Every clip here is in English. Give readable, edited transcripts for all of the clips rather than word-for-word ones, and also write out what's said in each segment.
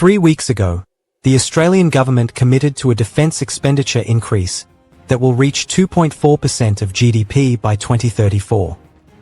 3 weeks ago, the Australian government committed to a defence expenditure increase that will reach 2.4% of GDP by 2034.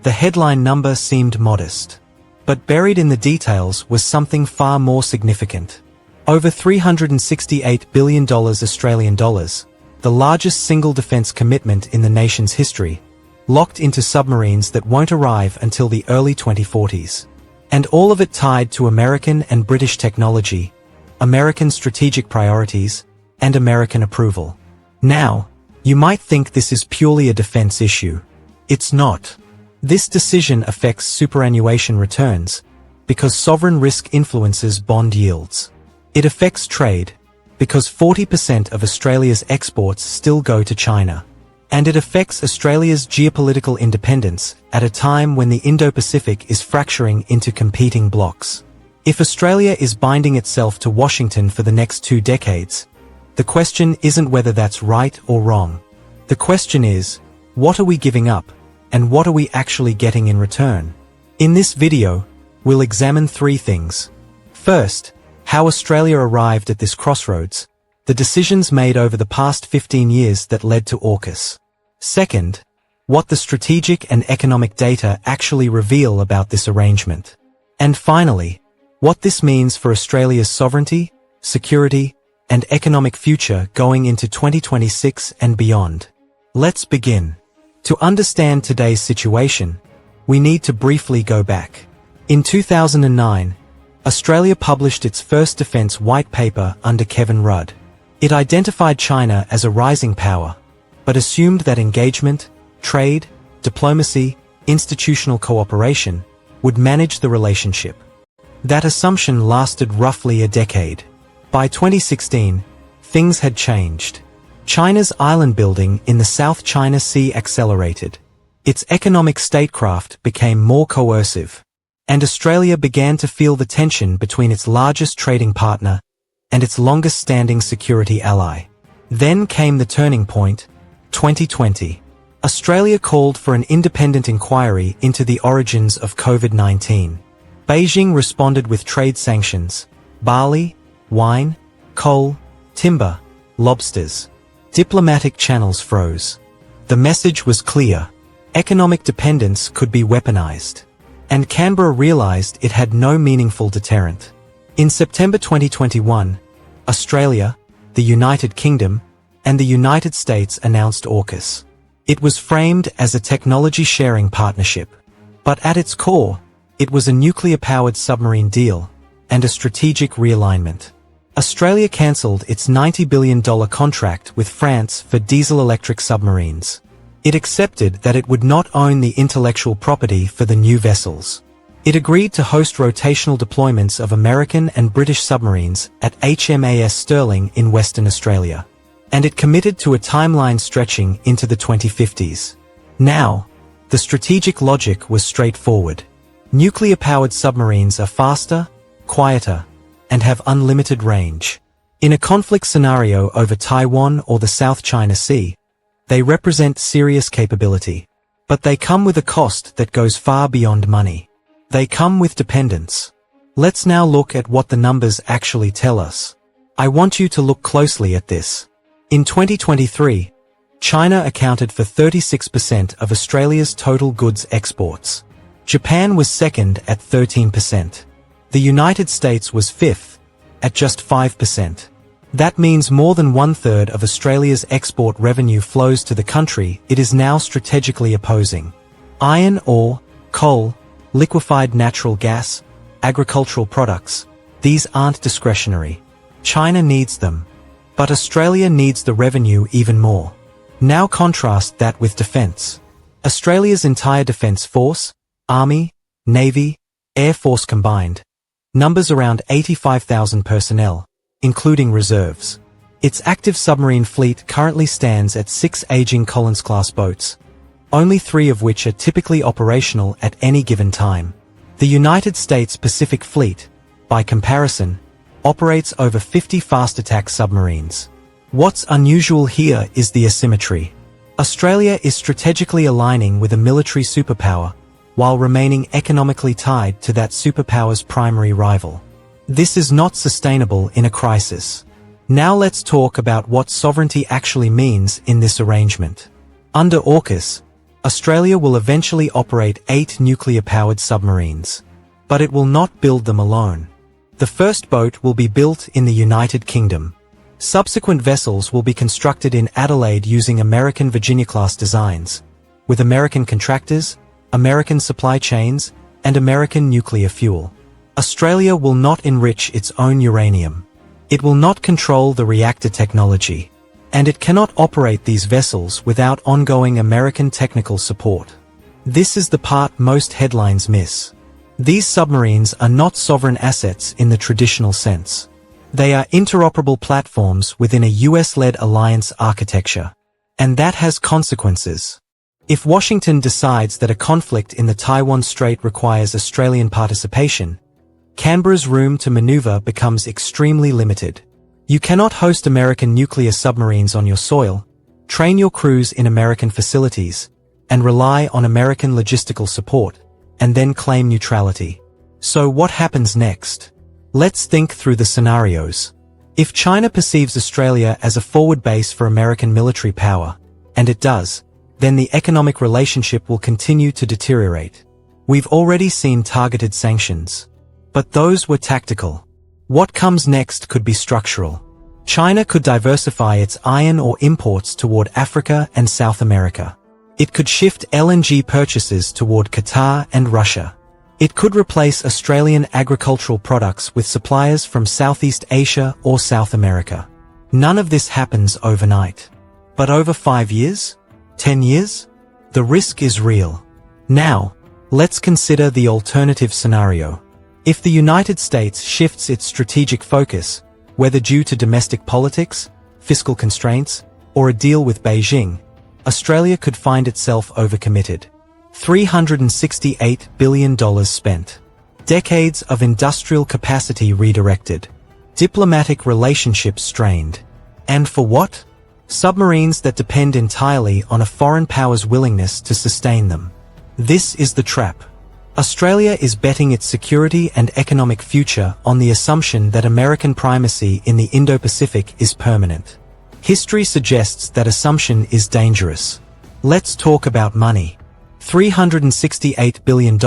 The headline number seemed modest. But buried in the details was something far more significant. Over $368 billion Australian dollars, the largest single defence commitment in the nation's history, locked into submarines that won't arrive until the early 2040s. And all of it tied to American and British technology, American strategic priorities, and American approval. Now, you might think this is purely a defense issue. It's not. This decision affects superannuation returns, because sovereign risk influences bond yields. It affects trade, because 40% of Australia's exports still go to China. And it affects Australia's geopolitical independence at a time when the Indo-Pacific is fracturing into competing blocs. If Australia is binding itself to Washington for the next 2 decades, the question isn't whether that's right or wrong. The question is, what are we giving up, and what are we actually getting in return? In this video, we'll examine 3 things. First, how Australia arrived at this crossroads, the decisions made over the past 15 years that led to AUKUS. Second, what the strategic and economic data actually reveal about this arrangement. And finally, what this means for Australia's sovereignty, security, and economic future going into 2026 and beyond. Let's begin. To understand today's situation, we need to briefly go back. In 2009, Australia published its first defence white paper under Kevin Rudd. It identified China as a rising power, but assumed that engagement, trade, diplomacy, institutional cooperation would manage the relationship. That assumption lasted roughly a decade. By 2016, things had changed. China's island building in the South China Sea accelerated. Its economic statecraft became more coercive, and Australia began to feel the tension between its largest trading partner and its longest-standing security ally. Then came the turning point, 2020. Australia called for an independent inquiry into the origins of COVID-19. Beijing responded with trade sanctions, barley, wine, coal, timber, lobsters. Diplomatic channels froze. The message was clear. Economic dependence could be weaponized. And Canberra realized it had no meaningful deterrent. In September 2021, Australia, the United Kingdom, and the United States announced AUKUS. It was framed as a technology-sharing partnership. But at its core, it was a nuclear-powered submarine deal and a strategic realignment. Australia cancelled its $90 billion contract with France for diesel-electric submarines. It accepted that it would not own the intellectual property for the new vessels. It agreed to host rotational deployments of American and British submarines at HMAS Stirling in Western Australia. And it committed to a timeline stretching into the 2050s. Now, the strategic logic was straightforward. Nuclear-powered submarines are faster, quieter, and have unlimited range. In a conflict scenario over Taiwan or the South China Sea, they represent serious capability. But they come with a cost that goes far beyond money. They come with dependence. Let's now look at what the numbers actually tell us. I want you to look closely at this. In 2023, China accounted for 36% of Australia's total goods exports. Japan was second at 13%. The United States was fifth, at just 5%. That means more than 1/3 of Australia's export revenue flows to the country it is now strategically opposing. Iron ore, coal, liquefied natural gas, agricultural products, these aren't discretionary. China needs them. But Australia needs the revenue even more. Now contrast that with defense. Australia's entire defense force, Army, Navy, Air Force combined, numbers around 85,000 personnel, including reserves. Its active submarine fleet currently stands at 6 aging Collins-class boats, only 3 of which are typically operational at any given time. The United States Pacific Fleet, by comparison, operates over 50 fast-attack submarines. What's unusual here is the asymmetry. Australia is strategically aligning with a military superpower, while remaining economically tied to that superpower's primary rival. This is not sustainable in a crisis. Now let's talk about what sovereignty actually means in this arrangement. Under AUKUS, Australia will eventually operate 8 nuclear-powered submarines. But it will not build them alone. The first boat will be built in the United Kingdom. Subsequent vessels will be constructed in Adelaide using American Virginia-class designs, with American contractors, American supply chains, and American nuclear fuel. Australia will not enrich its own uranium. It will not control the reactor technology. And it cannot operate these vessels without ongoing American technical support. This is the part most headlines miss. These submarines are not sovereign assets in the traditional sense. They are interoperable platforms within a US-led alliance architecture. And that has consequences. If Washington decides that a conflict in the Taiwan Strait requires Australian participation, Canberra's room to maneuver becomes extremely limited. You cannot host American nuclear submarines on your soil, train your crews in American facilities, and rely on American logistical support, and then claim neutrality. So what happens next? Let's think through the scenarios. If China perceives Australia as a forward base for American military power, and it does, then the economic relationship will continue to deteriorate. We've already seen targeted sanctions. But those were tactical. What comes next could be structural. China could diversify its iron ore imports toward Africa and South America. It could shift LNG purchases toward Qatar and Russia. It could replace Australian agricultural products with suppliers from Southeast Asia or South America. None of this happens overnight. But over 5 years? 10 years? The risk is real. Now, let's consider the alternative scenario. If the United States shifts its strategic focus, whether due to domestic politics, fiscal constraints, or a deal with Beijing, Australia could find itself overcommitted. $368 billion spent. Decades of industrial capacity redirected. Diplomatic relationships strained. And for what? Submarines that depend entirely on a foreign power's willingness to sustain them. This is the trap. Australia is betting its security and economic future on the assumption that American primacy in the Indo-Pacific is permanent. History suggests that assumption is dangerous. Let's talk about money. $368 billion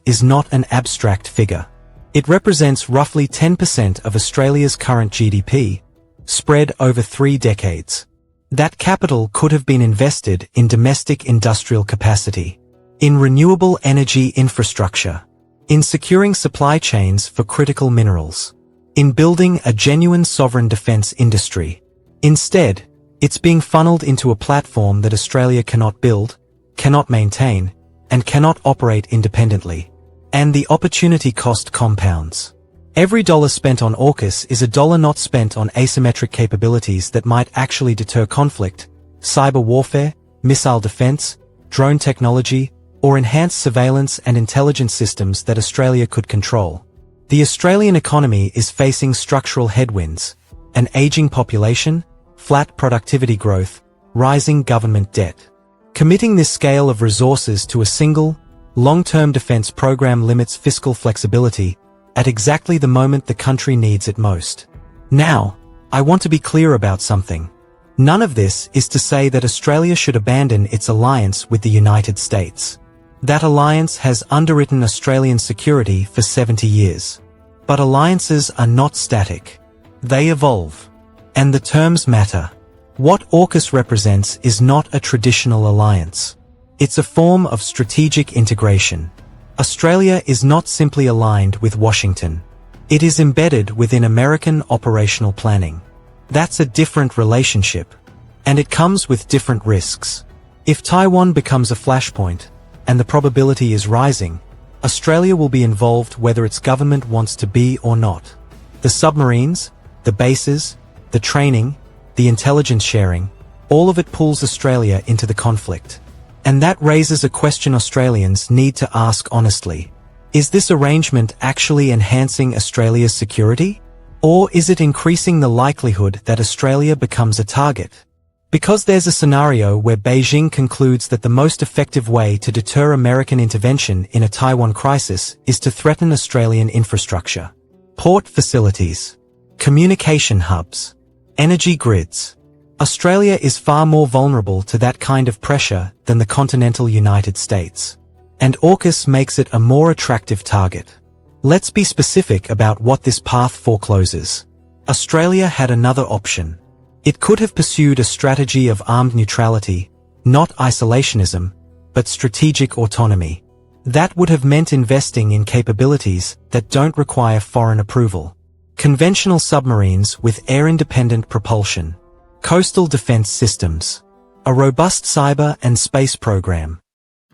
is not an abstract figure. It represents roughly 10% of Australia's current GDP, spread over 3 decades. That capital could have been invested in domestic industrial capacity, in renewable energy infrastructure, in securing supply chains for critical minerals, in building a genuine sovereign defense industry. Instead, it's being funneled into a platform that Australia cannot build, cannot maintain, and cannot operate independently. And the opportunity cost compounds. Every dollar spent on AUKUS is a dollar not spent on asymmetric capabilities that might actually deter conflict, cyber warfare, missile defense, drone technology, or enhanced surveillance and intelligence systems that Australia could control. The Australian economy is facing structural headwinds, an aging population, flat productivity growth, rising government debt. Committing this scale of resources to a single, long-term defense program limits fiscal flexibility at exactly the moment the country needs it most. Now, I want to be clear about something. None of this is to say that Australia should abandon its alliance with the United States. That alliance has underwritten Australian security for 70 years. But alliances are not static. They evolve. And the terms matter. What AUKUS represents is not a traditional alliance. It's a form of strategic integration. Australia is not simply aligned with Washington. It is embedded within American operational planning. That's a different relationship. And it comes with different risks. If Taiwan becomes a flashpoint, and the probability is rising, Australia will be involved whether its government wants to be or not. The submarines, the bases, the training, the intelligence sharing, all of it pulls Australia into the conflict. And that raises a question Australians need to ask honestly. Is this arrangement actually enhancing Australia's security? Or is it increasing the likelihood that Australia becomes a target? Because there's a scenario where Beijing concludes that the most effective way to deter American intervention in a Taiwan crisis is to threaten Australian infrastructure. Port facilities, communication hubs, energy grids. Australia is far more vulnerable to that kind of pressure than the continental United States. And AUKUS makes it a more attractive target. Let's be specific about what this path forecloses. Australia had another option. It could have pursued a strategy of armed neutrality, not isolationism, but strategic autonomy. That would have meant investing in capabilities that don't require foreign approval. Conventional submarines with air-independent propulsion, coastal defense systems, a robust cyber and space program.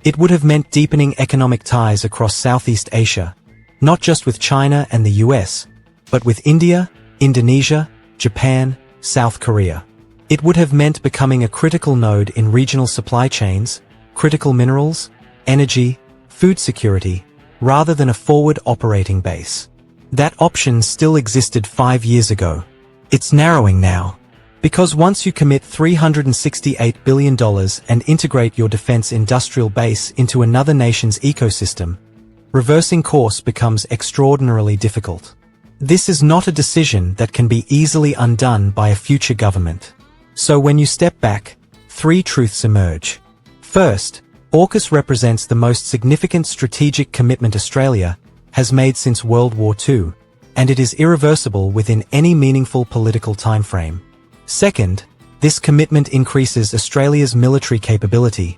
It would have meant deepening economic ties across Southeast Asia, not just with China and the US, but with India, Indonesia, Japan, South Korea. It would have meant becoming a critical node in regional supply chains, critical minerals, energy, food security, rather than a forward operating base. That option still existed 5 years ago. It's narrowing now. Because once you commit $368 billion and integrate your defense industrial base into another nation's ecosystem, reversing course becomes extraordinarily difficult. This is not a decision that can be easily undone by a future government. So when you step back, 3 truths emerge. First, AUKUS represents the most significant strategic commitment Australia has made since World War II, and it is irreversible within any meaningful political timeframe. Second, this commitment increases Australia's military capability,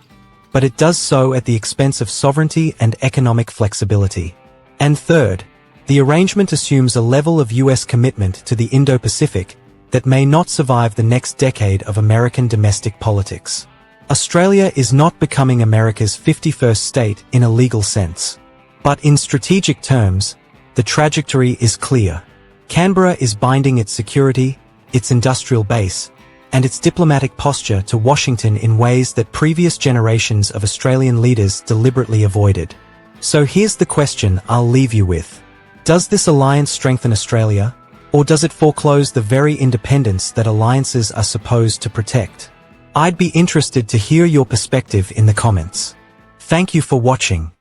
but it does so at the expense of sovereignty and economic flexibility. And third, the arrangement assumes a level of US commitment to the Indo-Pacific that may not survive the next decade of American domestic politics. Australia is not becoming America's 51st state in a legal sense. But in strategic terms, the trajectory is clear. Canberra is binding its security, its industrial base, and its diplomatic posture to Washington in ways that previous generations of Australian leaders deliberately avoided. So here's the question I'll leave you with. Does this alliance strengthen Australia, or does it foreclose the very independence that alliances are supposed to protect? I'd be interested to hear your perspective in the comments. Thank you for watching.